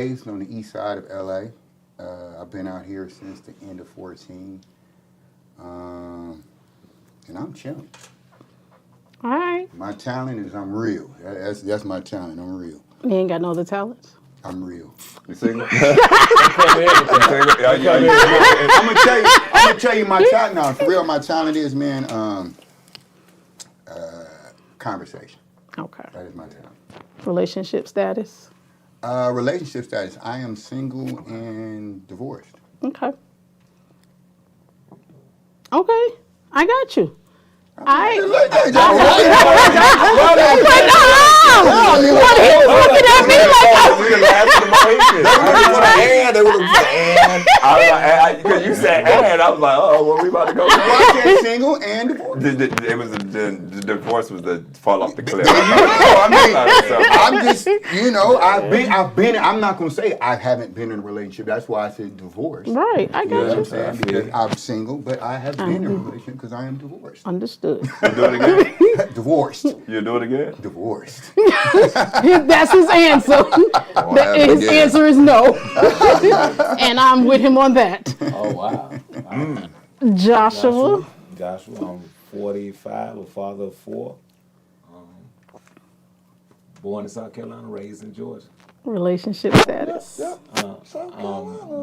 Raised on the east side of LA. I've been out here since the end of 14. And I'm chilling. All right. My talent is I'm real. That's my talent. I'm real. You ain't got no other talents? I'm real. You single? I'm gonna tell you my talent now. For real, my talent is, man, conversation. Okay. That is my talent. Relationship status? Relationship status. I am single and divorced. Okay. Okay. I got you. Looking at me like because you said and, I was like, oh, what we about to go? I said single and divorced. It was the divorce was the fall off the cliff. I'm just, I've been. I'm not gonna say I haven't been in a relationship. That's why I said divorce. Right, I got you. What I'm saying? Because I'm single, but I have been in a relationship because I am divorced. Understood. You do it again? Divorced. You do it again? Divorced. That's his answer. His answer is no. And I'm with him on that. Oh, wow. Joshua, I'm 45, a father of 4. Born in South Carolina, raised in Georgia. relationship status.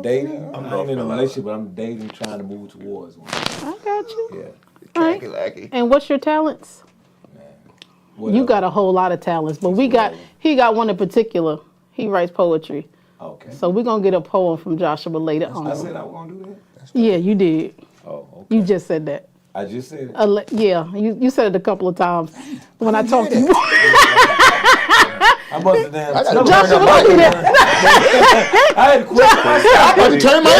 Dating. I'm not in a relationship, but I'm dating, trying to move towards one. I got you. Yeah. Right. And what's your talents? You got a whole lot of talents, but he got one in particular. He writes poetry. Okay. So we're going to get a poem from Joshua later on. I said I was going to do that? Yeah, you did. Oh, okay. You just said that. I just said it? Yeah, you said it a couple of times when I talked to you. I must have damn. Joshua, look at that. I had to quit. I'm about to turn my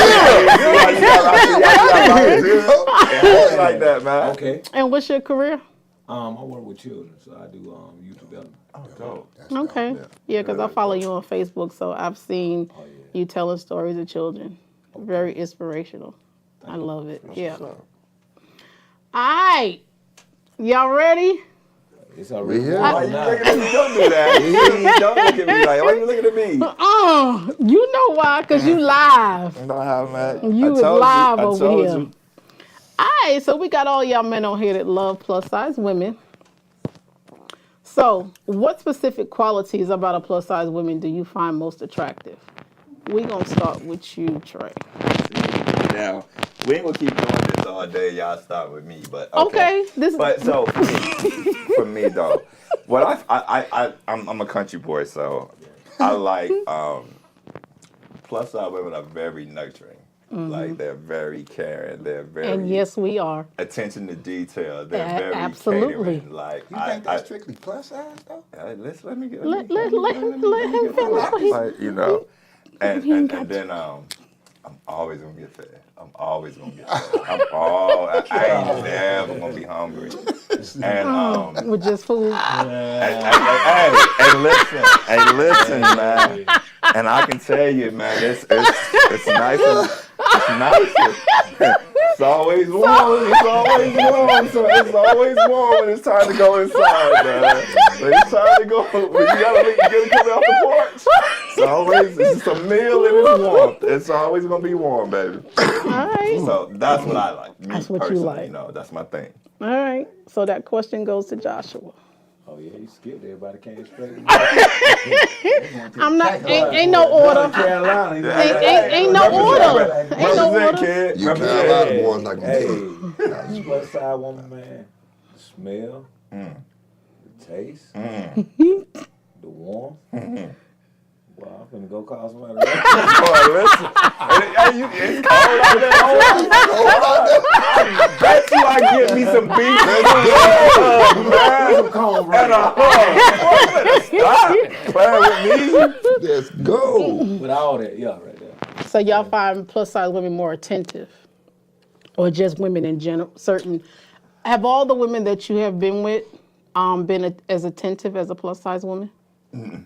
ear. Like that, man. Okay. And what's your career? I work with children, so I do youth development. Oh, dope. Okay. Yeah, because I follow you on Facebook, so I've seen you telling stories of children. Very inspirational. I love it. Yeah. All right. Y'all ready? It's already Why you looking at me? Don't do that. Don't look at me like, why you looking at me? You know why? Because you live. You is live over here. All right, so we got all y'all men on here that love plus-size women. So what specific qualities about a plus-size woman do you find most attractive? We're going to start with you, Trey. Now, we ain't gonna keep doing this all day. Y'all start with me, but okay. But so for me though, what I'm a country boy, so I like plus size women are very nurturing. Mm-hmm. Like they're very caring. They're very and yes, we are attention to detail. They're very absolutely catering. Like you think that's strictly plus size though? Let me get let him finish. Like, and then I'm always gonna get fed. I'm always gonna get fed. I ain't never gonna be hungry. And with just food. Hey, listen, man. And I can tell you, man, it's nice. It's nice. It's always warm. It's always warm. So it's always warm when it's time to go inside, man. When it's time to go, when you gotta come off the porch. It's just a meal and it's warm. It's always gonna be warm, baby. All right. So that's what I like. That's what you like. That's my thing. All right. So that question goes to Joshua. Oh yeah, you skipped. Everybody came straight. I'm not. Ain't no order. Ain't no order. Ain't no order. Kid. You Carolina boys like This plus size woman, man. The smell, the taste, the warmth. Well, I'm finna go call somebody. Boy, listen. It's cold out there. I bet you I get me some beef. Some corn And a hug. Stop playing with me. Let's go. with all that, yeah, right there. So y'all find plus size women more attentive, or just women in general? Have all the women that you have been with been as attentive as a plus size woman? Mm-hmm.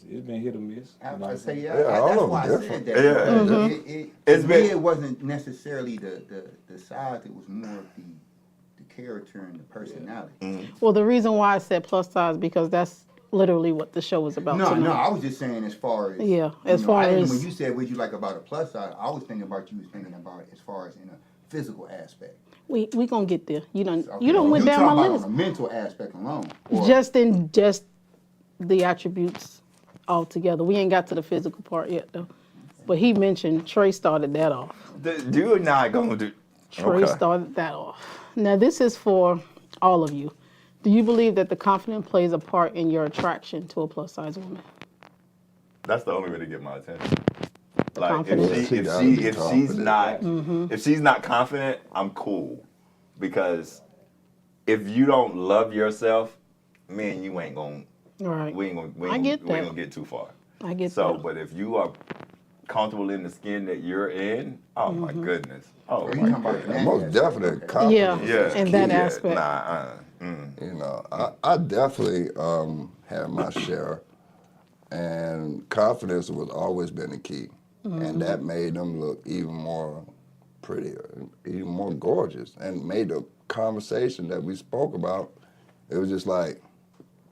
It's been hit or miss. I say all that's of why I them said different. that. It wasn't necessarily the size. It was more of the character and the personality. Well, the reason why I said plus size because that's literally what the show is about No, tonight. I was just saying as far as Yeah, as far as when you said what you like about a plus size, I was thinking about you was thinking about it as far as in a physical aspect. we gonna get there. You don't Okay. went down my talking about list. on a mental aspect alone. Or, Just the attributes altogether. We ain't got to the physical part yet though. But he mentioned Trey started that off. You're not gonna do. Trey started that off. Now this is for all of you. Do you believe that the confidence plays a part in your attraction to a plus size woman? That's the only way to get my attention. Like confidence. if she's not confident, I'm cool. Because if you don't love yourself, me and you ain't gonna Right. we ain't gonna get too far. I get So, that. but if you are comfortable in the skin that you're in, oh my goodness. Oh you my talking about goodness. that Most aspect. definitely Okay. confidence. Yeah, is in key. that aspect. You know, I definitely had my share, and confidence was always been the key, and that made them look even more prettier, even more gorgeous, and made the conversation that we spoke about. It was just like,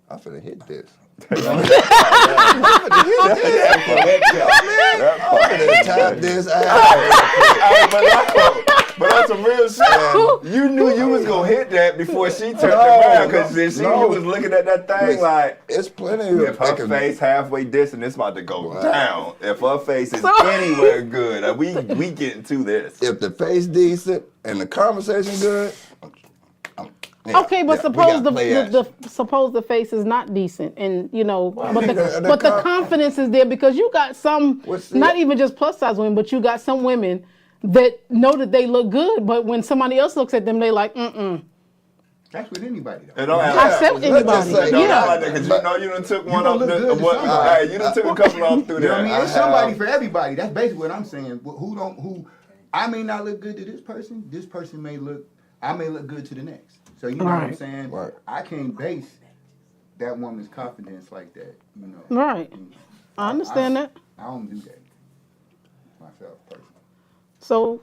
I'm finna hit this. I'm finna tap this ass. But that's some real shit. You knew you was gonna hit that before she turned around, because you was looking at that thing like, it's plenty of if her face halfway distant, it's about to go down. If her face is anywhere good, we getting to this. If the face decent and the conversation good. Okay, but suppose suppose the face is not decent, and but the confidence is there because you got some, not even just plus size women, but you got some women that know that they look good, but when somebody else looks at them, they like, That's with anybody though. It don't have Accept anybody. Because you done took one off. You done took a couple off through You know there. what I mean? It's somebody for everybody. That's basically what I'm saying. Who I may not look good to this person. This person I may look good to the next. So you know what I'm saying? Right. I can't base that woman's confidence like that. You know. Right. I understand that. I don't do that myself personally. So,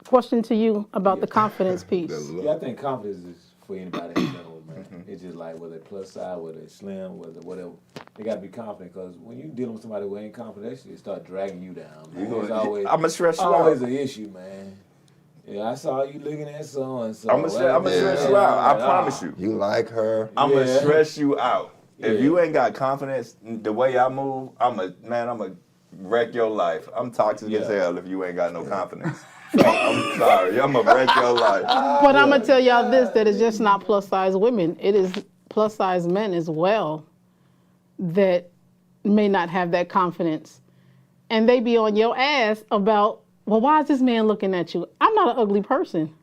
question to you about the confidence piece. Yeah, I think confidence is for anybody in general, man. It's just like whether they're plus size, whether they're slim, whatever. They gotta be confident, because when you dealing with somebody who ain't confident, they start dragging you down. Man. It's always, I'm gonna stress you always out. an issue, man. Yeah, I saw you looking at so and so. I'm gonna stress you out. I promise you. You like her. I'm gonna stress you out. If you ain't got confidence, the way I move, I'm gonna wreck your life. I'm toxic as hell if you ain't got no confidence. I'm sorry, I'm gonna wreck your life. But I'm gonna tell y'all this: that it's just not plus size women. It is plus size men as well that may not have that confidence, and they be on your ass about, well, why is this man looking at you? I'm not an ugly person.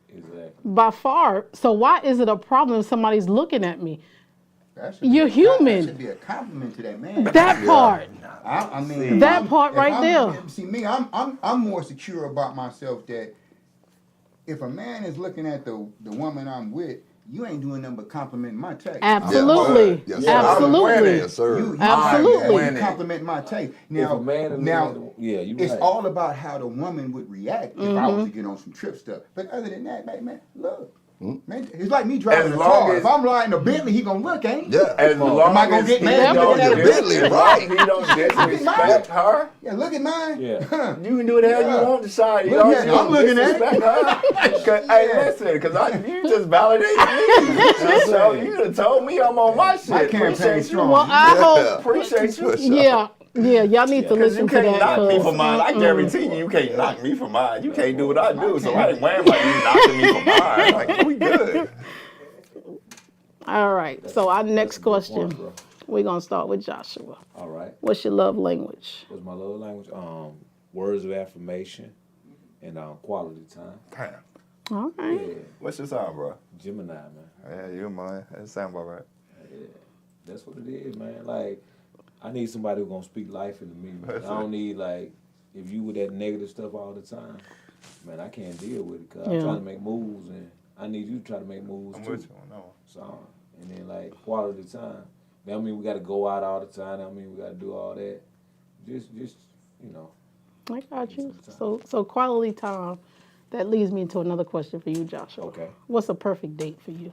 Exactly. By far. So why is it a problem if somebody's looking at me? You're That human. should be a compliment to that man. That part. I mean, That part right there. See me, I'm more secure about myself that if a man is looking at the woman I'm with, you ain't doing nothing but complimenting my taste. Absolutely. Yes, sir. Absolutely. Yes, sir. Absolutely. You compliment my taste. If a man It's all about how the woman would react if I was to get on some trip stuff. But other than that, man, look. Man, it's like me driving a car. If I'm riding a Bentley, he gonna look, ain't he? Yeah. As long Am I gonna get mad? Don't get a Bentley, right? He don't disrespect her. Yeah, look at mine. Yeah. You can do the hell you want to decide. You Look at it. I'm looking at it. Hey, listen, because you just validated me. So you done told me I'm on my shit. My campaign Appreciate strong. you. Well, I hope. Appreciate you. Yeah, y'all need to Because listen you to can't that. knock me for mine. I guarantee you can't knock me for mine. You can't do what I do. So I ain't worrying about you knocking me for mine. Like, we good. All right. So our next question, we're gonna start with Joshua. All right. What's your love language? What's my love language? Words of affirmation and quality time. Damn. All right. Yeah. What's your sign, bro? Gemini, man. Yeah, you mine. That sound about right. Yeah. That's what it is, man. Like, I need somebody who's gonna speak life into me, man. I don't need, like, if you with that negative stuff all the time, man, I can't deal with it, because I'm trying to make moves, and I need you to try to make moves I'm too. with you on that one. So, and then, like, quality time. That don't mean we got to go out all the time. That don't mean we got to do all that. Just you know. I got you. So quality time. That leads me into another question for you, Joshua. Okay. What's a perfect date for you?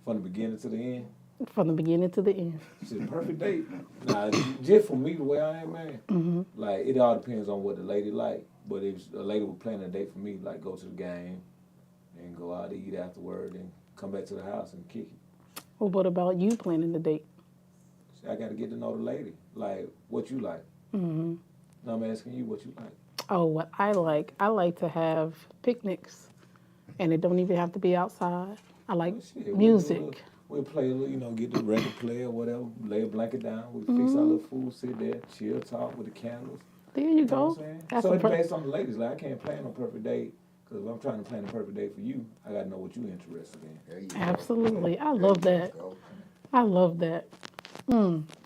From the beginning to the end. From the beginning to the end. Shit, perfect date. Nah, just for me, the way I am, man. Like, it all depends on what the lady like. But if a lady was planning a date for me, like go to the game and go out to eat afterward and come back to the house and kick it. Well, what about you planning the date? See, I got to get to know the lady. Like, what you like. Now I'm asking you what you like. Oh, what I like to have picnics, and it don't even have to be outside. I like Shit, music. We'll play a little, get the record player or whatever, lay a blanket down, we fix our little food, sit there, chill, talk with the candles. There you You know go. what I'm saying? That's So a it depends on the ladies. Like, I can't plan no perfect date, because if I'm trying to plan a perfect date for you, I got to know what you're interested in. There you go. Absolutely. I love that. Go. I love that.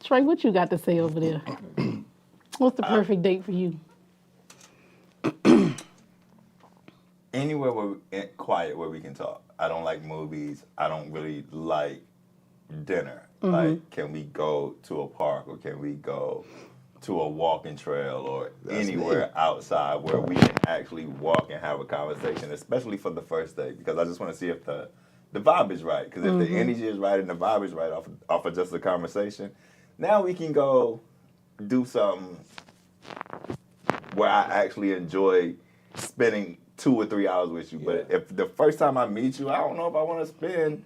Trey, what you got to say over there? What's the perfect date for you? Anywhere quiet where we can talk. I don't like movies. I don't really like dinner. Like, can we go to a park or can we go to a walking trail or anywhere outside where we can actually walk and have a conversation, especially for the first date, because I just want to see if the vibe is right. Because if the energy is right and the vibe is right off of just a conversation, now we can go do something where I actually enjoy spending 2 or 3 hours with you. But if the first time I meet you, I don't know if I want to spend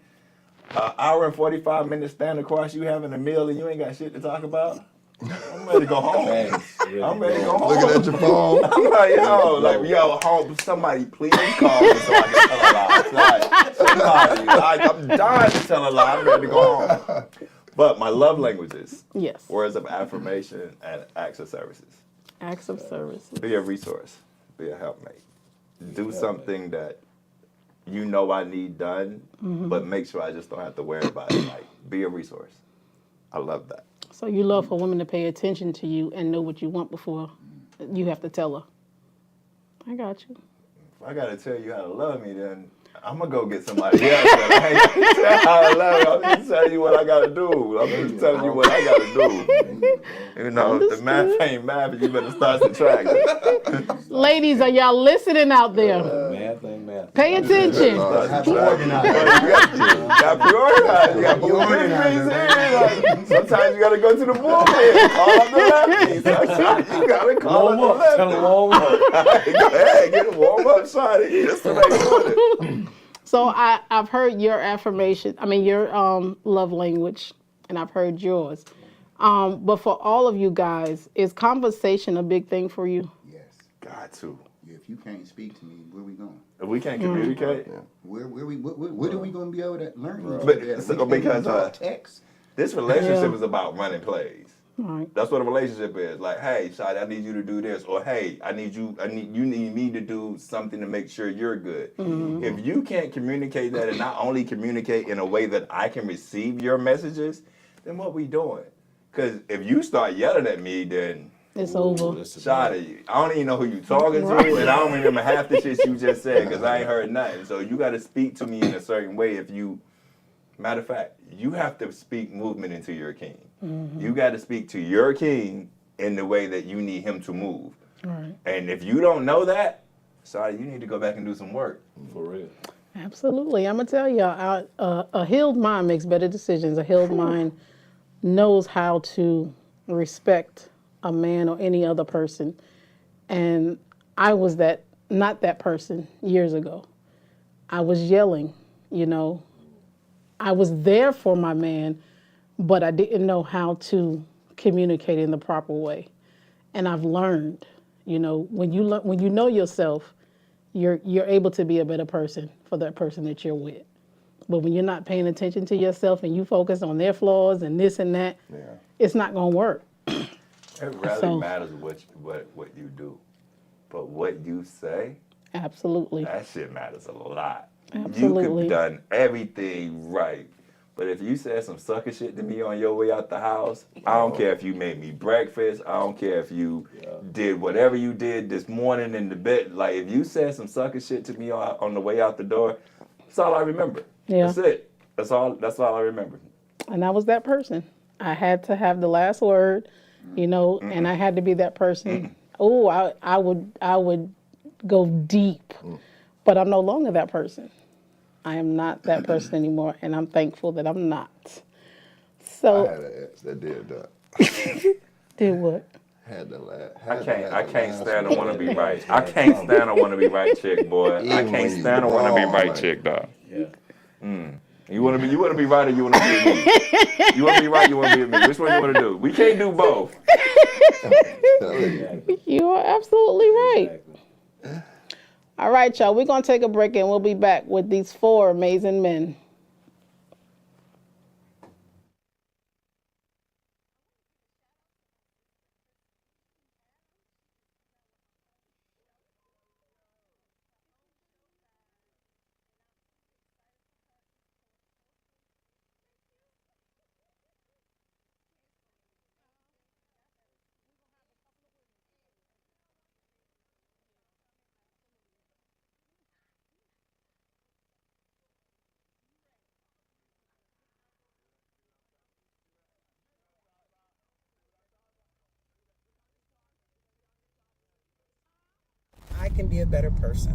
an hour and 45 minutes standing across you having a meal and you ain't got shit to talk about. I'm ready to go home. I'm ready to go home. Looking at your phone. I'm like, yo, home, somebody please call me so I can tell a lie. Like, somebody, I'm dying to tell a lie. I'm ready to go home. But my love languages, Yes. words of affirmation and acts of services. Acts of service. Be a resource. Be a helpmate. Do something that you know I need done, but make sure I just don't have to worry about it. Like, be a resource. I love that. So you love for women to pay attention to you and know what you want before you have to tell her. I got you. If I gotta tell you how to love me, then I'm gonna go get somebody else. But I ain't gonna tell you how to love you. I'm just telling you what I gotta do. I'm just telling you what I gotta do. You know, if the math ain't math, you better start subtracting. Ladies, are y'all listening out there? Math ain't math. Pay attention. Have to organize. You gotta be organized. You gotta be organized. Sometimes you gotta go to the bullpen. Call up the lefties. Sometimes you gotta call up the lefties. Tell them warm up. Go ahead, get a warm up shot. Just to make sure. So I've heard your affirmation. I mean your love language, and I've heard yours. But for all of you guys, is conversation a big thing for you? Yes. Got to. If you can't speak to me, where we going? If we can't communicate, Where are we going to be able to learn? But so, because text. this relationship is about running plays. Right. That's what a relationship is. Like, hey, Shadi, I need you to do this, or hey, you need me to do something to make sure you're good. If you can't communicate that and not only communicate in a way that I can receive your messages, then what we doing? Because if you start yelling at me, then It's over. Shadi, I don't even know who you talking to, and I don't remember half the shit you just said because I ain't heard nothing. So you got to speak to me in a certain way. Matter of fact, you have to speak movement into your king. You got to speak to your king in the way that you need him to move. Right. And if you don't know that, sorry, you need to go back and do some work. For real. Absolutely. I'm going to tell y'all, a healed mind makes better decisions. A healed mind knows how to respect a man or any other person. And I was not that person years ago. I was yelling, I was there for my man, but I didn't know how to communicate in the proper way. And I've learned, when you know yourself, you're able to be a better person for that person that you're with. But when you're not paying attention to yourself and you focus on their flaws and this and that, it's not going to work. It rarely matters what you do, but what you say, absolutely, that shit matters a lot. Absolutely. You could have done everything right, but if you said some sucker shit to me on your way out the house, I don't care if you made me breakfast, I don't care if you did whatever you did this morning in the bed. Like, if you said some sucker shit to me on the way out the door, that's all I remember. Yeah. That's it. That's all I remember. And I was that person. I had to have the last word, and I had to be that person. Oh, I would go deep, but I'm no longer that person. I am not that person anymore, and I'm thankful that I'm not. So I had an ex that did that. did what? Had to laugh. I can't stand a wanna be right. I can't stand a wanna be right chick, boy. I can't stand a wanna be right chick, dog. Yeah. You wanna be right or you wanna be with me? You wanna be right, you wanna be with me. Which one you wanna do? We can't do both. You are absolutely right. Exactly. All right, y'all. We're gonna take a break and we'll be back with these 4 amazing men. I can be a better person.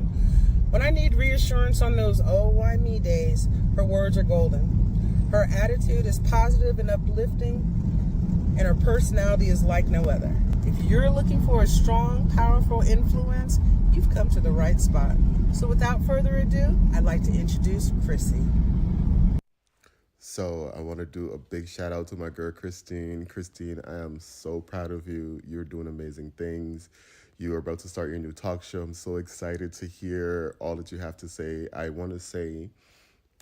When I need reassurance on those oh why me days, her words are golden. Her attitude is positive and uplifting, and her personality is like no other. If you're looking for a strong, powerful influence, you've come to the right spot. So without further ado, I'd like to introduce Chrissy. So I want to do a big shout out to my girl, Christine. Christine, I am so proud of you. You're doing amazing things. You are about to start your new talk show. I'm so excited to hear all that you have to say. I want to say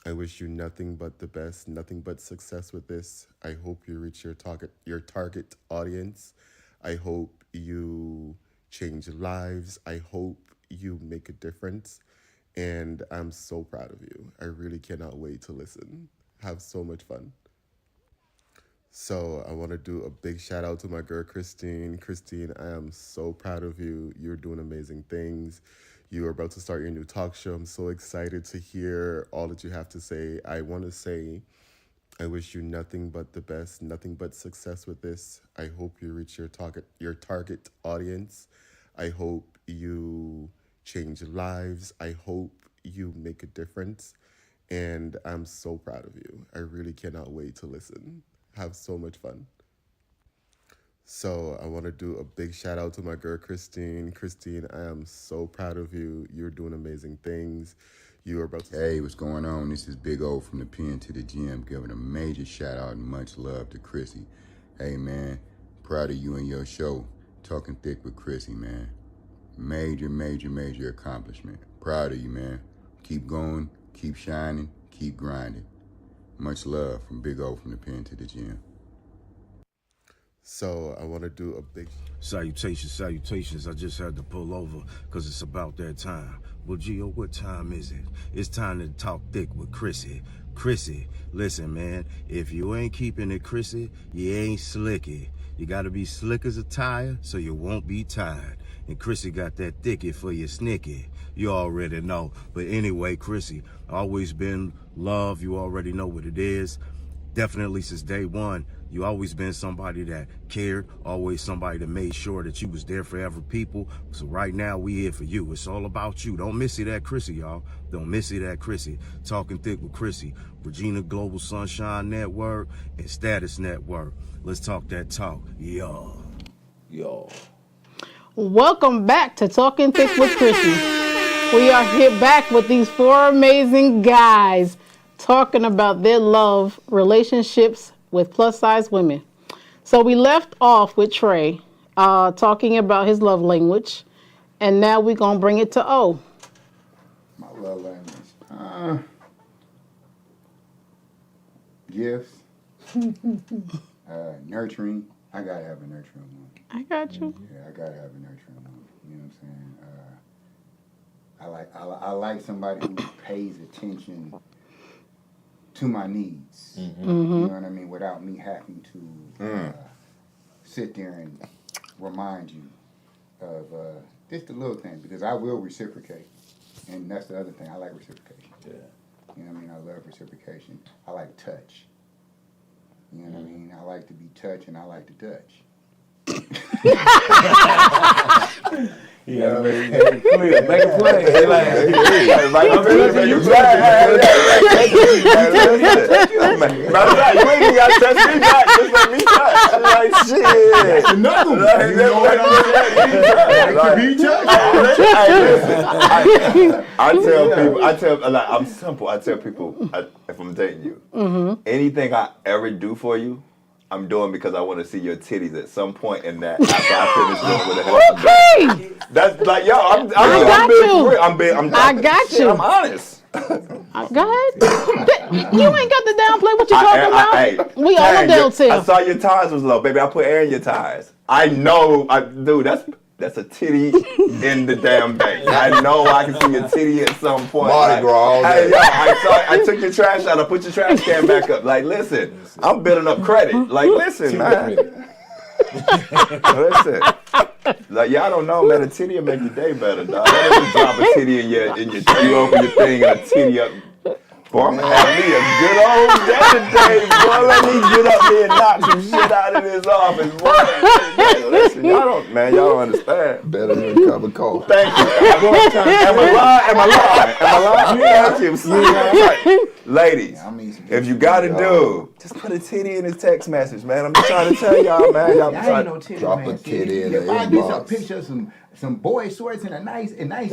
I wish you nothing but the best, nothing but success with this. I hope you reach your target audience. I hope you change lives. I hope you make a difference. And I'm so proud of you. I really cannot wait to listen. Have so much fun. So I want to do a big shout out to my girl, Christine. Christine, I am so proud of you. You're doing amazing things. You are about to start your new talk show. I'm so excited to hear all that you have to say. I want to say I wish you nothing but the best, nothing but success with this. I hope you reach your target audience. I hope you change lives. I hope you make a difference. And I'm so proud of you. I really cannot wait to listen. Have so much fun. So I want to do a big shout out to my girl, Christine. Christine, I am so proud of you. You're doing amazing things. You are about to... Hey, what's going on? This is Big O from the pen to the gym, giving a major shout out and much love to Chrissy. Hey, man, proud of you and your show, Talking Thick with Chrissy, man. Major, major, major accomplishment. Proud of you, man. Keep going, keep shining, keep grinding. Much love from Big O from the pen to the gym. So I want to do a big... Salutations. I just had to pull over because it's about that time. Well, Gio, what time is it? It's time to talk thick with Chrissy. Chrissy, listen, man, if you ain't keeping it Chrissy, you ain't slicky. You got to be slick as a tire so you won't be tired. And Chrissy got that thicky for your snicky. You already know. But anyway, Chrissy, always been love. You already know what it is. Definitely since day one, you always been somebody that cared, always somebody that made sure that you was there for every people. So right now, we here for you. It's all about you. Don't miss it at Chrissy, y'all. Don't miss it at Chrissy. Talking Thick with Chrissy, Regina Global Sunshine Network, and Status Network. Let's talk that talk. Yo. Welcome back to Talking Thick with Chrissy. We are here back with these 4 amazing guys talking about their love relationships with plus-size women. So we left off with Trey talking about his love language, and now we're going to bring it to O. My love language. Gifts. Nurturing. I got to have a nurturing woman. I got you. Yeah, I got to have a nurturing woman. You know what I'm saying? I like somebody who pays attention to my needs. You know what I mean? Without me having to sit there and remind you of just the little things, because I will reciprocate. And that's the other thing. I like reciprocation. Yeah. You know what I mean? I love reciprocation. I like touch. You know what I mean? I like to be touched and I like to touch. You gotta make it clear. Make it plain. Like, you ain't got to touch me back. Just let me touch. Like, shit. Another one. You know what I'm saying? I'm simple. I tell people, if I'm dating you, anything I ever do for you, I'm doing because I want to see your titties at some point in that after I finish doing what the hell I'm doing. Okay. That's like, yo, I got you. I got you. I'm honest. Go ahead. You ain't got to downplay what you talking about. We all adults here. I saw your tires was low, baby. I put air in your tires. I know, dude. That's a titty in the damn bank. I know I can see your titty at some point. Mardi Gras all day. Hey, yo, I took your trash out. I put your trash can back up. Like, listen, I'm building up credit. Like, listen, man. Listen. Like, y'all don't know, man. A titty will make your day better, dog. Don't ever drop a titty in your you open your thing and a titty up. Boy, I'm gonna have me a good old day today, boy. Let me get up here and knock some shit out of this office, boy. Listen, y'all don't understand. Better than a cup of coffee. Thank you. Am I lying? Thank you. Ladies, if you got a dude, just put a titty in his text message, man. I'm just trying to tell y'all, man. Y'all I ain't no titty, drop man. a titty in If the I get some inbox. picture of some boy shorts and a nice, hey,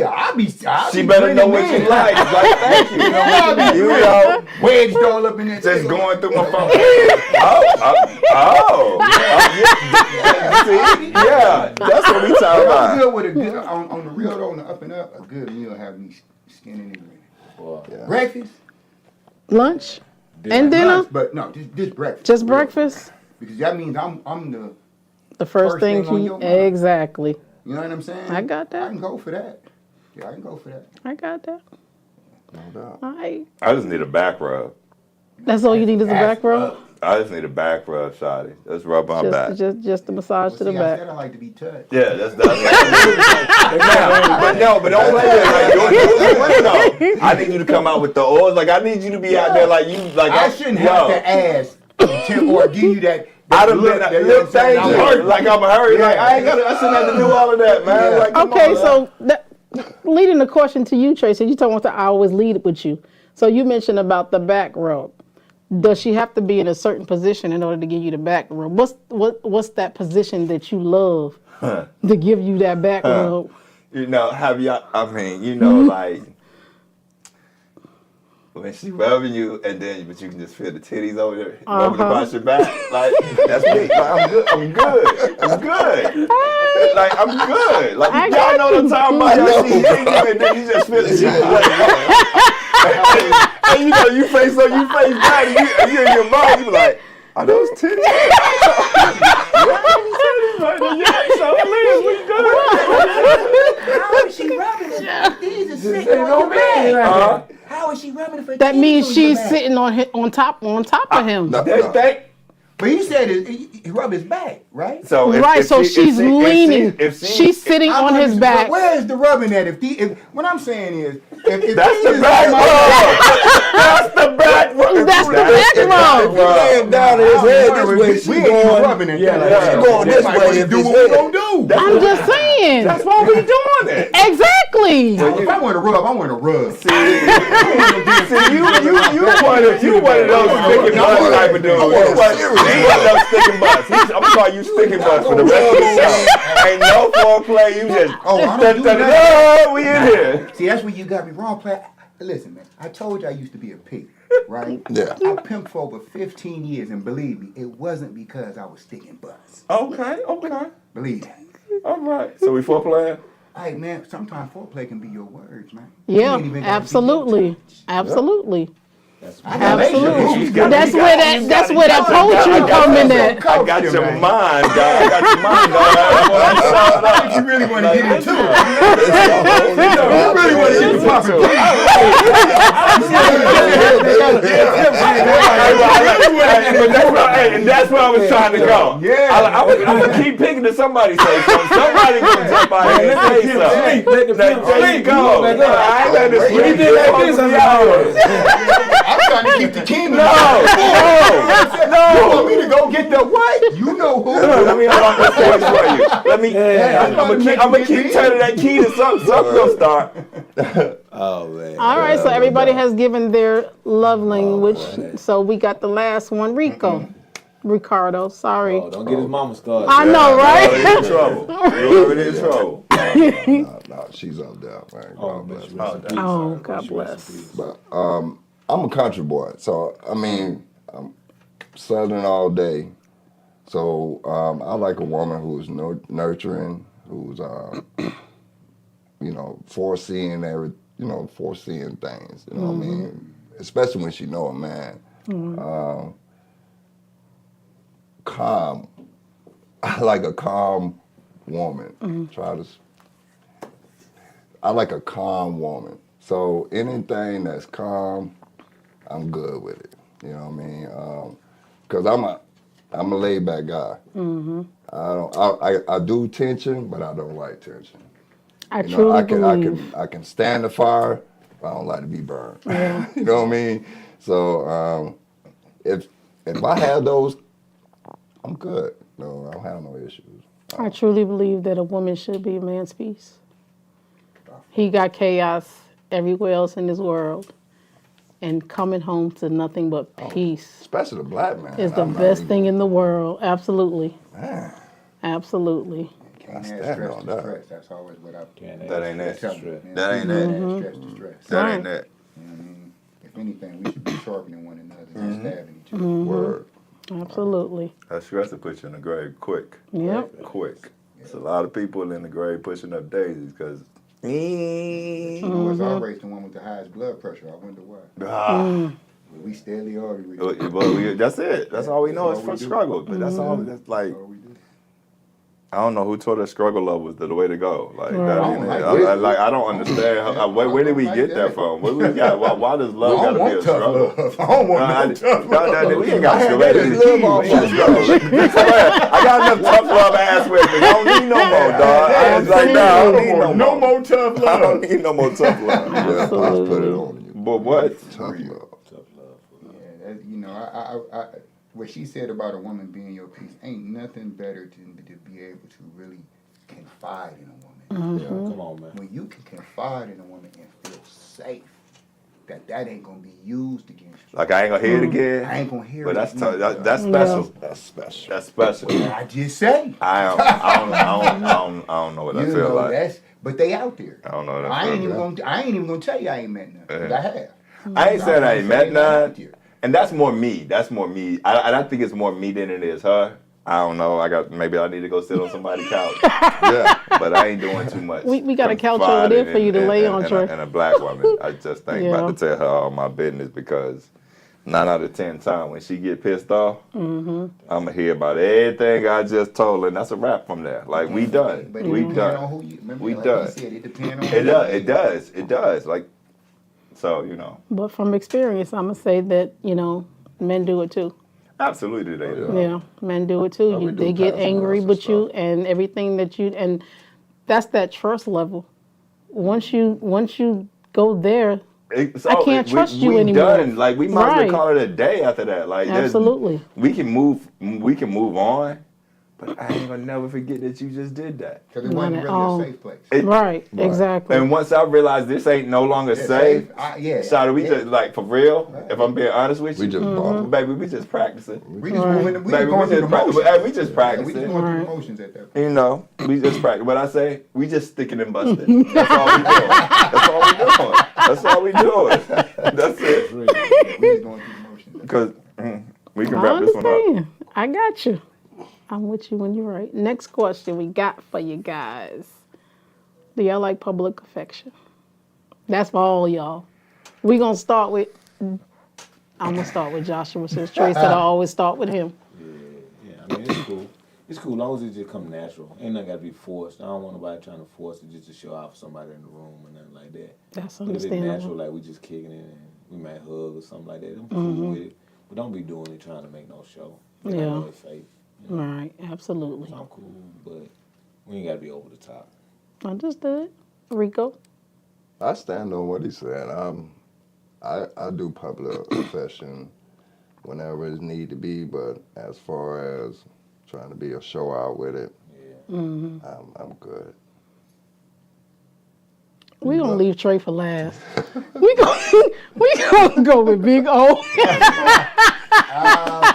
I'll be. She better know what you like. Like, thank you. You know, wedged all up in there. just going through my phone. Yeah, that's what we talking I'm about. good with a good on the real though, on the up and up. A good meal have me skinning and ready. Breakfast Lunch and dinner. lunch, but no, just breakfast. Just breakfast. Because that means I'm The first First thing thing on you your mind. exactly. you know what I'm saying. I got that. I can go for that. Yeah, I can go for that. I got that. No doubt. All right. I just need a back rub. That's all you need is a back rub. I just need a back rub, shawty. Let's rub my back. Just a massage to the See, I back. said I like to be touched. Yeah, that's but don't play that. Like, you I need you to come out with the oils. Like, I need you to be out there like you. Like, I shouldn't have to ask or give you that. I'd have been look, thank you. Like, I'm hurry. Like, I shouldn't have to do all of that, man. Yeah. Like, come Okay, on, so leading the question to you, Tracy, you talking about I always lead with you. So you mentioned about the back rub. Does she have to be in a certain position in order to give you the back rub? What's that position that you love to give you that back rub? You know, like when she rubbing you, and then but you can just feel the titties over there, rubbing across your back. Like, that's me. Like, I'm good. Like, I'm good. Like, y'all know what I'm talking about. Y'all see you, and then you just feel the shit. And you know, you face up, you face down, and you in your mind, you be like, are those titties? Yeah, so Liz, we good. How is she rubbing it? These are sitting on your back. How is she rubbing it for That titties means on she's your back? sitting on top of him. But he said he rubbed his back, right? So She's leaning. She's sitting on his back. Where is the rubbing at? What I'm saying is, if that's he the is back on my rub. That's the back rub. That's the back rub. Lay him down in his head this way. we She ain't going. rubbing it. She going this way. If Do it's what we head. gonna do. I'm just saying. That's why we doing it. Exactly. If I want to rub, I want to rub. See, you one of those sticking butts type of dude. You one of those sticking butts. I'm gonna call you sticking butts for the rest of the show. Ain't no foreplay. You just I don't do that. we in here. See, that's where you got me wrong, player. Listen, man. I told you I used to be a pig, right? Yeah. I pimped for over 15 years, and believe me, it wasn't because I was sticking butts. Okay. Believe that. All right. So we foreplaying? Hey, man, sometimes foreplay can be your words, man. Yeah, absolutely. Absolutely. Absolutely. That's where that poetry come in at. I got your mind, dog. You really want to get into it. You really want to get into And that's where I was trying to go. Yeah. I'm going to keep picking to somebody say something. Somebody going to jump out here and say something. There you go. I ain't letting this sleep. He did like this. I'm trying to keep the king. No. You want me to go get the what? You know who? Let me unlock this voice for you. Let me. I'm gonna keep turning that key to something. Something gonna start. Oh man. All right, so everybody has given their love language. So we got the last one, Rico. Ricardo, sorry. Oh, don't get his mama started. I know, right? You're in trouble. You're already in trouble. No, she's up there, man. Oh, God bless. Oh, God bless. But I'm a country boy, so I mean, I'm Southern all day. So I like a woman who's nurturing, who's foreseeing foreseeing things. You know what I mean? Especially when she know a man. Calm. I like a calm woman. I like a calm woman. So anything that's calm, I'm good with it. You know what I mean? Because I'm a laid back guy. I do tension, but I don't like tension. I truly believe. I can stand the fire, but I don't like to be burned. Yeah. You know what I mean? So if I have those, I'm good. No, I don't have no issues. I truly believe that a woman should be a man's peace. He got chaos everywhere else in this world, and coming home to nothing but peace. Especially the black man. Is the best thing in the world. Absolutely. Man. Absolutely. Can't add stress to stress. That's always what I That ain't it. tell you. That ain't it. Stress to stress. That ain't it. You know what I mean? If anything, we should be sharpening one another and stabbing each other. Word. Absolutely. That stress will put you in the grave quick. Yep. Quick. There's a lot of people in the grave pushing up daisies because. You know, it's always the one with the highest blood pressure. I wonder why. We steadily argue with each other. That's it. That's all we know is from struggle. But that's all. That's like. That's all we do. I don't know who told us struggle love was the way to go. Like, Right. I don't understand. Where did we get that from? Where we got? Why does love got to be a struggle? I don't want no tough love. We ain't got to struggle. I got enough tough love ass with me. I don't need no more, dog. I was like, no, I don't need no more tough I don't need no more tough love. Yeah, Pops put it on you. But what? Tough love. Yeah, you know, I what she said about a woman being your piece ain't nothing better than to be able to really confide in a woman. Yeah, come on, man. When you can confide in a woman and feel safe, that ain't gonna be used against you. Like, I ain't gonna hear it again. I ain't gonna hear But it. that's again. that's special. That's special. That's special. I just say. I don't know what I feel know, like. but they out there. I don't know what I I ain't feel even like. gonna. I ain't even gonna tell you I ain't met none. But I have. I ain't saying I ain't met They out none. there. And that's more me. That's more me. I think it's more me than it is her. I don't know. Maybe I need to go sit on somebody's couch. Yeah. But I ain't doing too much. We got a couch over there for you to lay on, Troy. And a black woman. I just think Yeah. about to tell her all my business because 9 out of 10 times when she get pissed off, I'm gonna hear about everything I just told her, and that's a wrap from there. Like we done. But We it depends on done. who you. Remember, We like done. you said, it depends on. It does. It does. It does. Like so, But from experience, I'm going to say that, men do it too. Absolutely they do. Yeah, men do it too. we do They get pass angry around with some you and everything and that's that trust level. Once you go there, I can't trust you anymore. Done. Like we might as Right. well call it a day after that. Like Absolutely. we can move on, but I ain't gonna never forget that you just did that. Because it wasn't Not at really all. a safe place. Right, exactly. And once I realized this ain't no longer safe, Shawty, we just like for real. If I'm being honest with you, We just bought baby, we just practicing. We just moving. We Baby, just going through the motions. we just We practicing. just going through the motions at that point. We just practice. What I say, we just sticking and busting. That's all we doing. That's all we doing. That's all we doing. That's it. We just going through the motions. Because we can I wrap this one up. understand. I got you. I'm with you when you're right. Next question we got for you guys. Do y'all like public affection? That's for all y'all. I'm going to start with Joshua since Trey said I always start with him. Yeah. I mean, it's cool. It's cool as long as it just come natural. Ain't nothing got to be forced. I don't want nobody trying to force it just to show off somebody in the room or nothing like that. That's But if it's understandable. natural, like we just kicking it and we might hug or something like that, I'm cool with it. But don't be doing it trying to make no show. Like, I Yeah. know it's fake. Right, absolutely. I'm cool, but we ain't got to be over the top. Understood. Rico? I stand on what he said. I do public affection whenever it need to be, but as far as trying to be a show out with it, I'm good. We gonna leave Trey for last. we gonna go with Big O.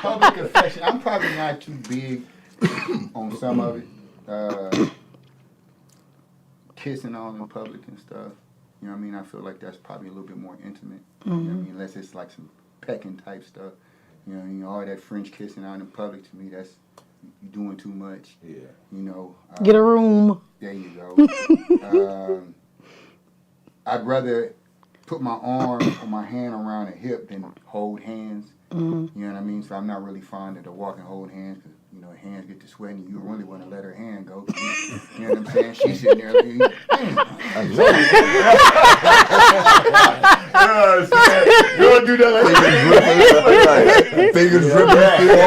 Public affection. I'm probably not too big on some of it. Kissing on in public and stuff. You know what I mean? I feel like that's probably a little bit more intimate. You know what I mean? Unless it's like some pecking type stuff. You know, all that French kissing out in public, to me, that's you doing too much. Yeah. You know. Get a room. There you go. I'd rather put my arm or my hand around a hip than hold hands. You know what I mean? So I'm not really fond of the walk and hold hands because, you know, hands get to sweating. You really want to let her hand go. You know what I'm saying? She's sitting there like, you don't do that like Fingers dripping through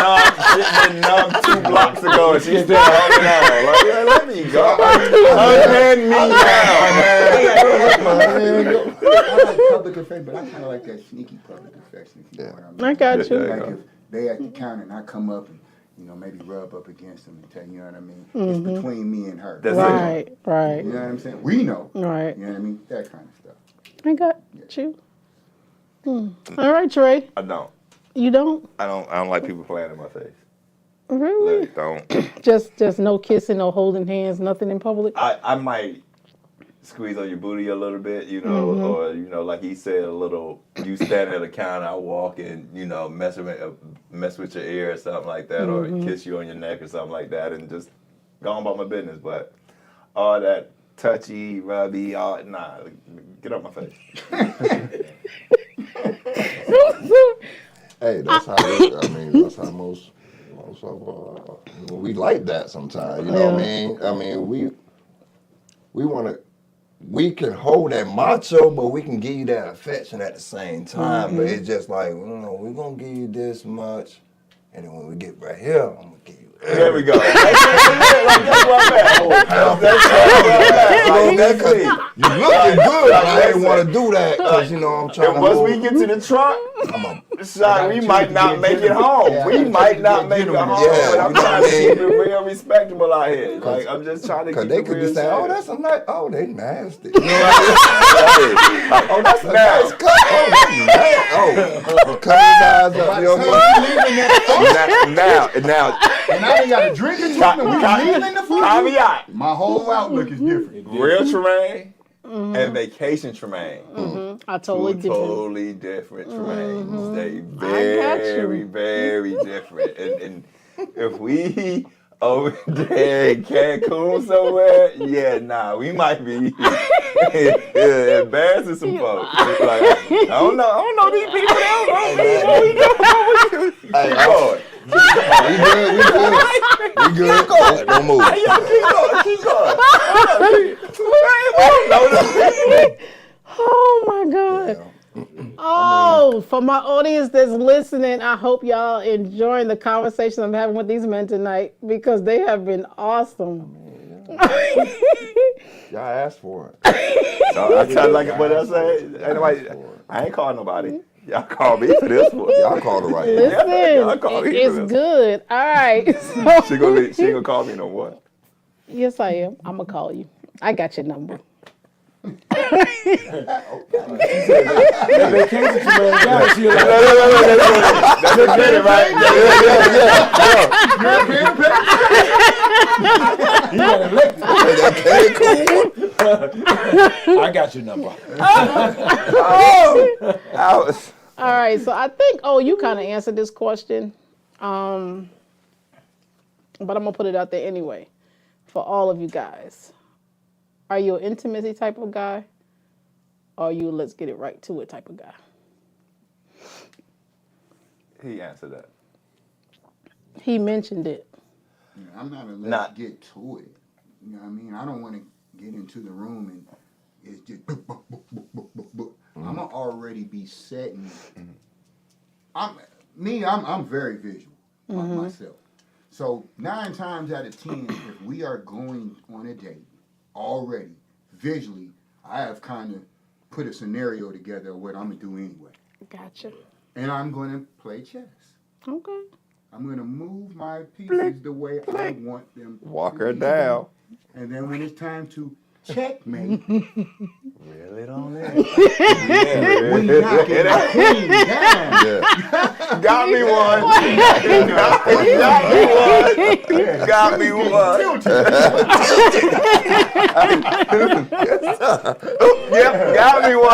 all Sitting numb 2 blocks ago, and she's still holding on. Like, let me go. Hand me down. I like public affection, but I kind of like that sneaky public affection. If you know what I mean. I got you. Like if they at the counter and I come up and, you know, maybe rub up against them and tell you know what I mean. It's between me and her. Right. You know what I'm saying? We know. Right. You know what I mean? That kind of stuff. I got you. All right, Trey. I don't. You don't? I don't like people playing in my face. Really? Like, don't. Just no kissing, no holding hands, nothing in public? I might squeeze on your booty a little bit, you know, or, you know, like he said, a little, you standing at the counter, I walk and, you know, mess with your ear or something like that, or kiss you on your neck or something like that, and just go on about my business. But all that touchy, rubby, nah, get off my face. Hey, that's how that's how most of we like that sometimes. You know what I mean? I mean, we can hold that macho, but we can give you that affection at the same time. But it's just like, you know, we're gonna give you this much, and then when we get right here, I'm gonna give you. There we go. Like, that's what I'm at. You looking good. I didn't want to do that because, you know, I'm trying to. Once we get to the trunk, we might not make it home. We might not make it home. Yeah, but I'm trying to keep it real respectable out here. Like, I'm just trying to keep it real. Because they could be saying, oh, that's a nice, oh, they nasty. Oh, that's a nice cut. Oh, cut his eyes up. You know now. And I ain't got a drink or two, and we leaving the food. Caveat. My whole outlook is different. Real Tremaine and vacation Tremaine. Totally different Tremaines. They very, very different. And if we over there in Cancun somewhere, we might be embarrassing some folks. Like, I don't know these people. We good. Don't move. Keep going. Oh my God. Oh, for my audience that's listening, I hope y'all enjoying the conversation I'm having with these men tonight because they have been awesome. Y'all asked for it. So I tell like what I say. I ain't calling nobody. Y'all call me for this one. Y'all call the right. Listen, it's good. All right. So, she gonna call me no more. Yes, I am. I'm gonna call you. I got your number. I got your number. All right, so I think, you kind of answered this question, but I'm going to put it out there anyway for all of you guys. Are you an intimacy type of guy? Or are you a let's get it right to it type of guy? He answered that. He mentioned it. Yeah, I'm not a let's get to it. You know what I mean? I don't want to get into the room and it's just I'm gonna already be setting. I'm very visual myself. So 9 times out of 10, if we are going on a date already visually, I have kind of put a scenario together of what I'm gonna do anyway. Gotcha. And I'm gonna play chess. Okay. I'm gonna move my pieces the way I want them. Walk to her be. down. And then when it's time to checkmate, Really don't it? we knock it queen down. Got me one. Got me one. Yep, got me one.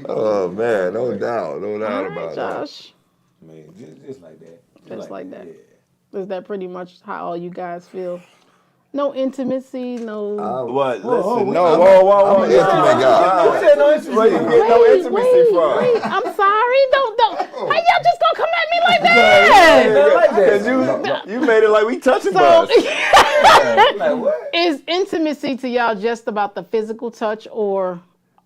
Oh man, no doubt about that. Josh, Man, just like that. just like that. Yeah. Is that pretty much how all you guys feel? No intimacy, no. What? Listen, I'm whoa. an intimate guy. Who said no intimacy? Where you get no intimacy from? Wait, I'm sorry. Don't. How y'all just gonna come at me like that? Because you made it like we touching So, bus. Like what? is intimacy to y'all just about the physical touch or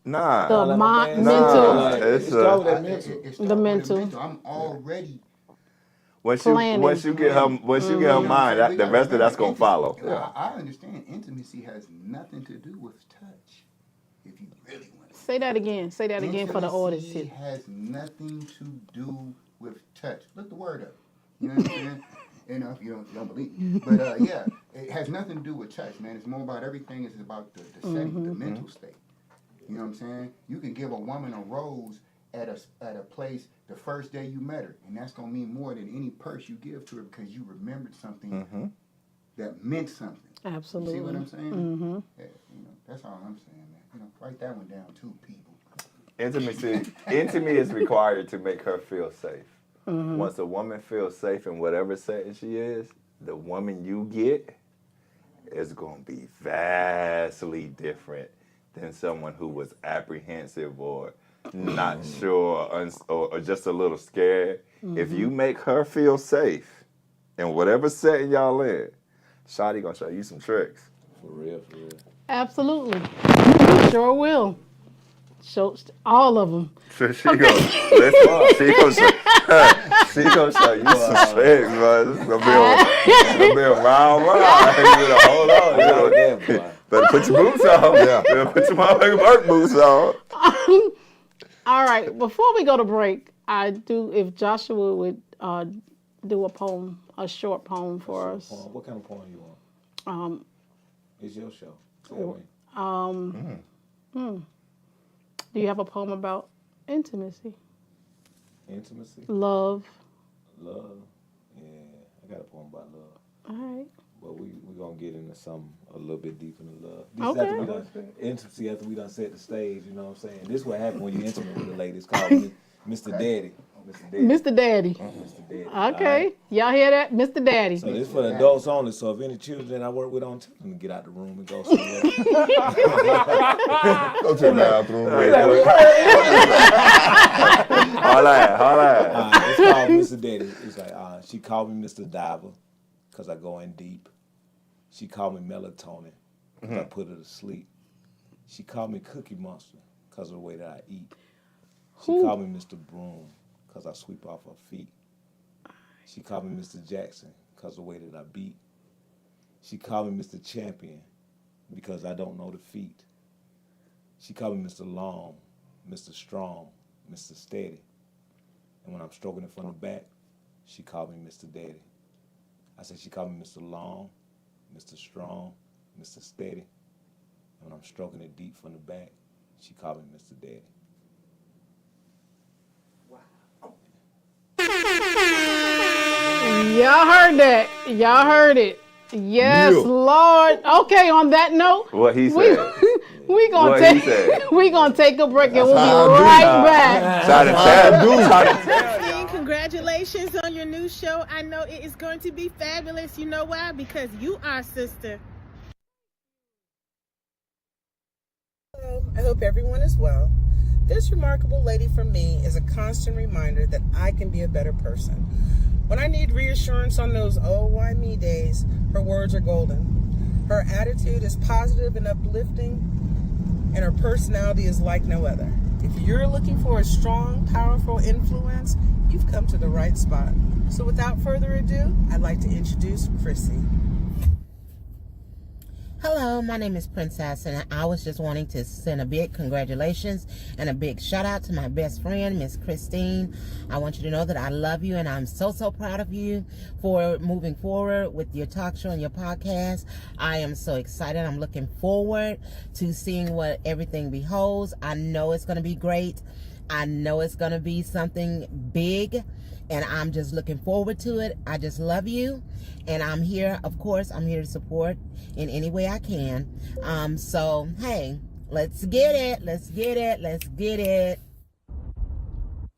Nah. the Nah, mental? It's start with a, that mental. It starts The with the mental. I'm already. once planning. you get her mind, the rest of that's gonna follow. I understand intimacy has nothing to do with touch. If you really want to. Say that again. Say that again for the audience Intimacy here. has nothing to do with touch. Look the word up. You know what I'm saying? You know, if you don't believe me. But yeah, it has nothing to do with touch, man. It's more about everything. It's about the setting, the mental state. You know what I'm saying? You can give a woman a rose at a place the first day you met her, and that's gonna mean more than any purse you give to her because you remembered something that meant something. Absolutely. You see what I'm saying? Mm-hmm. Yeah, you know, that's all I'm saying, man. You know, write that one down too, people. Intimacy is required to make her feel safe. Once a woman feels safe in whatever setting she is, the woman you get is going to be vastly different than someone who was apprehensive or not sure or just a little scared. If you make her feel safe in whatever setting y'all in, Shawty going to show you some tricks. For real. Absolutely. Sure will. Show all of them. So she gonna show you some tricks, bro. It's gonna be a round ride. You better hold on. Better put your boots on. Yeah. Better put your motherfucking work boots on. All right. Before we go to break, if Joshua would do a poem, a short poem for us. What kind of poem you want? It's your show. Do you have a poem about intimacy? Intimacy? Love. Love? Yeah, I got a poem about love. All right. But we're going to get into something a little bit deeper than love. Intimacy after we done set the stage, you know what I'm saying? This is what happened when you're intimate with a lady. It's called Mr. Daddy. Mr. Daddy. Mr. Daddy. Okay. Right. Y'all hear that? Mr. Daddy. So this for the adults only. So if any children I work with on tell them to get out the room and go somewhere. Go to the bathroom. Holla. It's called Mr. Daddy. It's like, she called me Mr. Diver because I go in deep. She called me melatonin because I put her to sleep. She called me Cookie Monster because of the way that I eat. She called me Mr. Broom because I sweep off her feet. She called me Mr. Jackson because of the way that I beat. She called me Mr. Champion because I don't know defeat. She called me Mr. Long, Mr. Strong, Mr. Steady. And when I'm stroking it from the back, she called me Mr. Daddy. I said she called me Mr. Long, Mr. Strong, Mr. Steady. And when I'm stroking it deep from the back, she called me Mr. Daddy. Y'all heard that. Y'all heard it. Yes, Lord. Okay, on that note, What he said. we gonna take a break and we'll be right back. Congratulations on your new show. I know it is going to be fabulous. You know why? Because you are, sister. Hello, I hope everyone is well. This remarkable lady for me is a constant reminder that I can be a better person. When I need reassurance on those oh why me days, her words are golden. Her attitude is positive and uplifting, and her personality is like no other. If you're looking for a strong, powerful influence, you've come to the right spot. So without further ado, I'd like to introduce Chrissy. Hello, my name is Princess, and I was just wanting to send a big congratulations and a big shout out to my best friend, Miss Christine. I want you to know that I love you, and I'm so proud of you for moving forward with your talk show and your podcast. I am so excited. I'm looking forward to seeing what everything beholds. I know it's going to be great. I know it's going to be something big, and I'm just looking forward to it. I just love you, and I'm here, of course, I'm here to support in any way I can. So, hey, let's get it. Let's get it. Let's get it.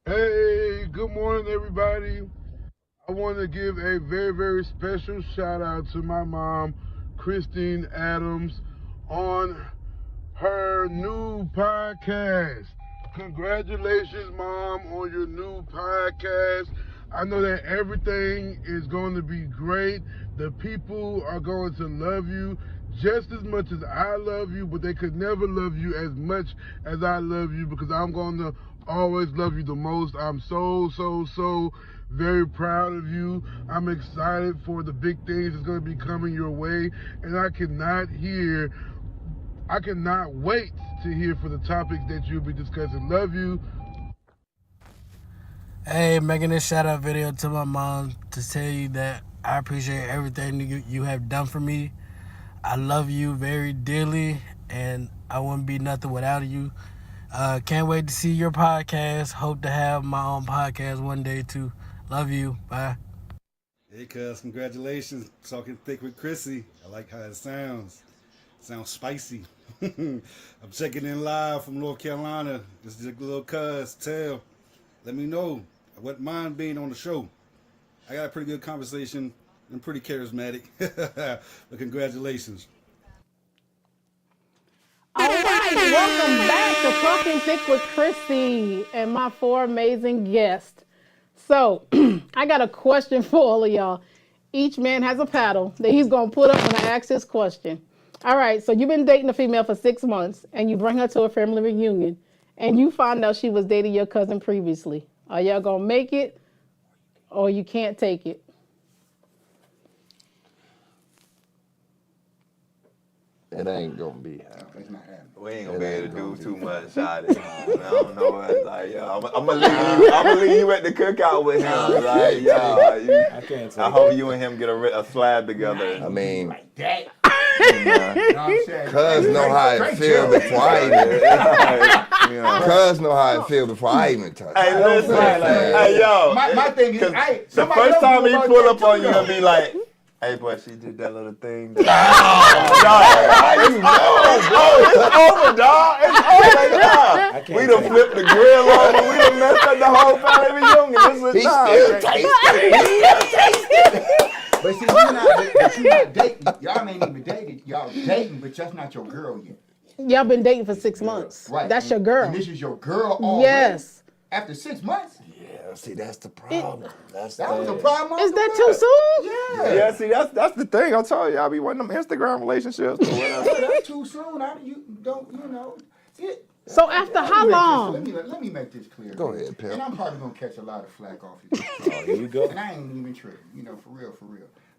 Hey, good morning, everybody. I want to give a very, very special shout out to my mom, Christine Adams, on her new podcast. Congratulations, Mom, on your new podcast. I know that everything is going to be great. The people are going to love you just as much as I love you, but they could never love you as much as I love you, because I'm going to always love you the most. I'm so very proud of you. I'm excited for the big things that's going to be coming your way, and I cannot wait to hear for the topics that you'll be discussing. Love you. Hey, making this shout out video to my mom to tell you that I appreciate everything you have done for me. I love you very dearly, and I wouldn't be nothing without you. Can't wait to see your podcast. Hope to have my own podcast one day too. Love you. Bye. Hey, cuz, congratulations. Talking Thick with Chrissy. I like how it sounds. Sounds spicy. I'm checking in live from North Carolina. This is a little cuz. Tell. Let me know. I wouldn't mind being on the show. I got a pretty good conversation. I'm pretty charismatic. But congratulations. All right, welcome back to Talking Thick with Chrissy and my 4 amazing guests. So, I got a question for all of y'all. Each man has a paddle that he's going to put up when I ask this question. All right, so you've been dating a female for 6 months, and you bring her to a family reunion, and you find out she was dating your cousin previously. Are y'all going to make it, or you can't take it? It ain't gonna be happening. It's not happening. We ain't gonna be able to do too much, Shotty. I don't know what, like, yo, I'm gonna leave you at the cookout with him. Like, yo, I can't take I hope you and him get a slab together. I mean, Like that. cuz know how it feel before I even. Cuz know how it feel before I even touch. Hey, listen, hey, yo. My thing is, the first time he pull up on you and be like, hey, boy, she did that little thing. It's over, dog. It's over, dog. We done flipped the grill over. We done messed up the whole family reunion. This is time. But see, you're not dating. Y'all ain't even dated. Y'all dating, but that's not your girl yet. Y'all been dating for 6 months. Right. That's your girl. And this is your girl already? Yes. After 6 months? Yeah, see, that's the problem. That was the problem. Is that too soon? Yeah. Yeah, see, that's the thing. I told you, I be wanting them Instagram relationships. That's too soon. So after how long? Let me make this clear. Go ahead, Pimp. And I'm probably going to catch a lot of flack off you. Oh, here we go. And I ain't even tripping, for real.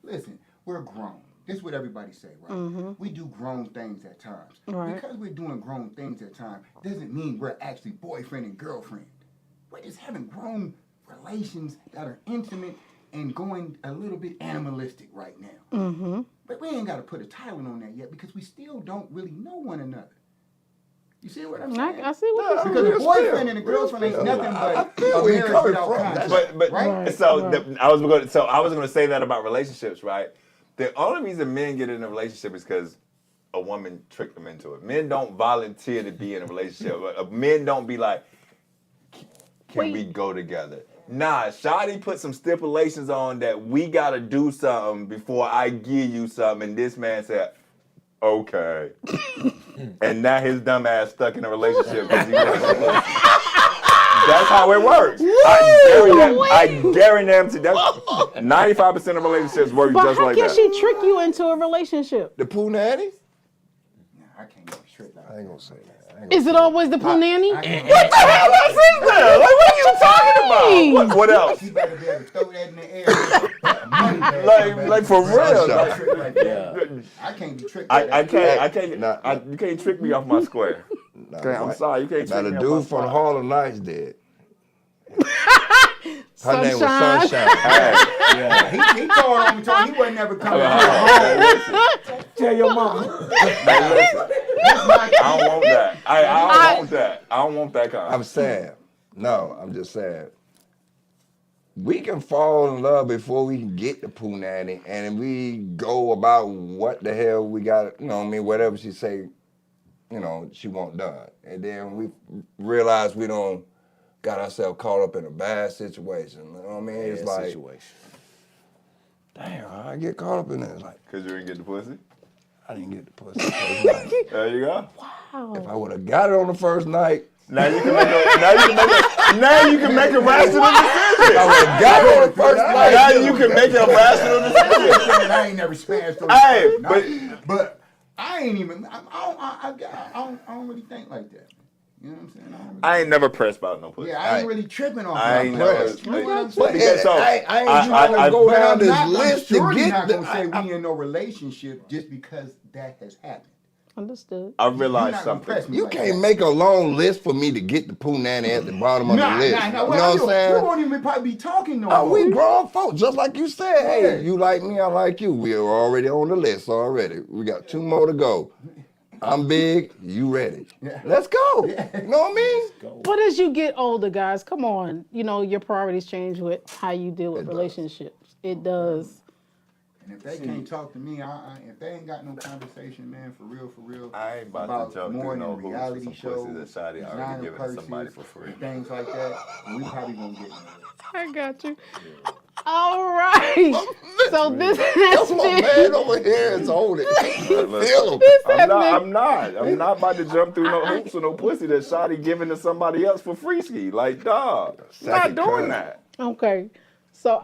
Listen, we're grown. This is what everybody say, right? Mm-hmm. We do grown things at times. Right. Because we're doing grown things at times doesn't mean we're actually boyfriend and girlfriend. We're just having grown relations that are intimate and going a little bit animalistic right now. Mm-hmm. But we ain't got to put a title on that yet because we still don't really know one another. You see what I'm saying? I see what you're saying. Because the boyfriend and the girlfriend ain't nothing but a marriage without contract. But right? so I was going to say that about relationships, right? The only reason men get in a relationship is because a woman tricked them into it. Men don't volunteer to be in a relationship. Men don't be like, can we go together? Nah, Shawty put some stipulations on that we got to do something before I give you something. And this man said, okay. And now his dumb ass stuck in a relationship. That's how it works. I guarantee that 95% of relationships work But just how like can that. she trick you into a relationship? The poo natties? I can't even trick that. I ain't gonna say that. Is it always the punani? What the hell else is there? Like, what are you talking about? What else? You better be able to throw that in the air. like for real. I can't be tricked. You can't trick me off my square. Okay, I'm sorry, you can't trick me off my square. Now the dude from Harlem Nights did. Her Sunshine. name was Sunshine. He told on me, he wasn't never coming home. Tell your mama. I don't want that. I don't want that. I don't want that kind. I'm saying, no, I'm just saying, we can fall in love before we can get the punani, and we go about what the hell we got, whatever she say, she want done. And then we realize we don't got ourselves caught up in a bad situation. You know what I mean? It's like, situation. Damn, I get caught up in it. Like, because you didn't get the pussy? I didn't get the pussy the first night. There you go. Wow. If I would have got it on the first night, now you can make a rational decision. If I would have got it on the first night, now you can make a rational decision. I ain't never smashed those. Hey, but I ain't even. I don't really think like that. You know what I'm saying? I ain't never pressed about no pussy. Yeah, I ain't really tripping on I ain't never. never. You know what I'm But saying? I ain't go down this list to I'm get not the. gonna say we in no relationship just because that has happened. Understood. I realized something. You can't make a long list for me to get the punani at the bottom of the list. You know what I'm saying? We won't even probably be talking no more. Oh, we grown folks, just like you said. Hey, you like me, I like you. We are already on the list already. We got 2 more to go. I'm big, you ready. Yeah. Let's go. Yeah. You know what I mean? But as you get older, guys, come on. Your priorities change with how you deal with relationships. It does. And if they can't talk to me, if they ain't got no conversation, man, for real, I ain't about to jump more through no than hoops reality for some shows, pussy that Shotty already given to somebody for free. Things like that, we probably gonna get nowhere. I got you. All right. So this has my been. man over here is holding. I'm not about to jump through no hoops or no pussy that Shotty giving to somebody else for free ski. Like, dog, not doing that. Okay. So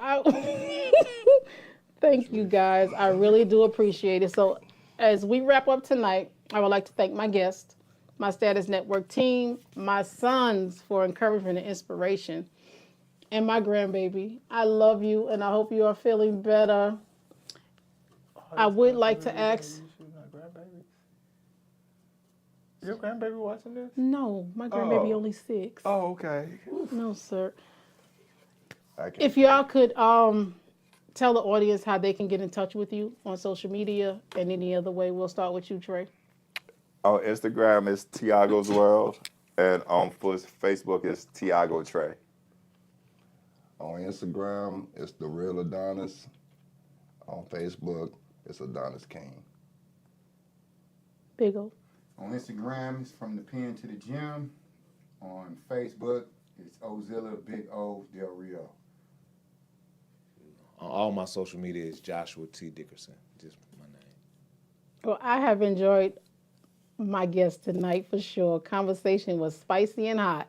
thank you guys. I really do appreciate it. So as we wrap up tonight, I would like to thank my guests, my Status Network team, my sons for encouragement and inspiration, and my grandbaby. I love you, and I hope you are feeling better. I would like to ask. Your grandbaby watching this? No, my grandbaby only 6. Oh, okay. No, sir. If y'all could tell the audience how they can get in touch with you on social media and any other way. We'll start with you, Trey. On Instagram is Tiago's World, and on Facebook is Tiago Trey. On Instagram, it's The Real Adonis. On Facebook, it's Adonis King. Big O. On Instagram, it's From the Pen to the Gym. On Facebook, it's Ozilla Big O Del Rio. On all my social media is Joshua T. Dickerson. Just my name. Well, I have enjoyed my guest tonight for sure. Conversation was spicy and hot.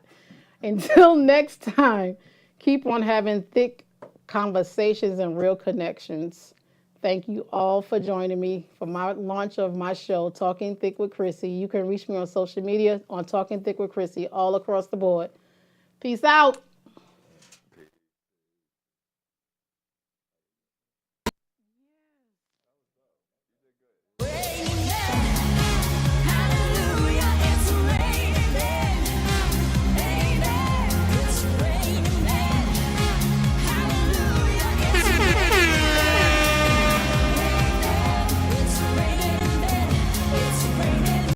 Until next time, keep on having thick conversations and real connections. Thank you all for joining me for my launch of my show, Talking Thick with Chrissy. You can reach me on social media on Talking Thick with Chrissy all across the board. Peace out.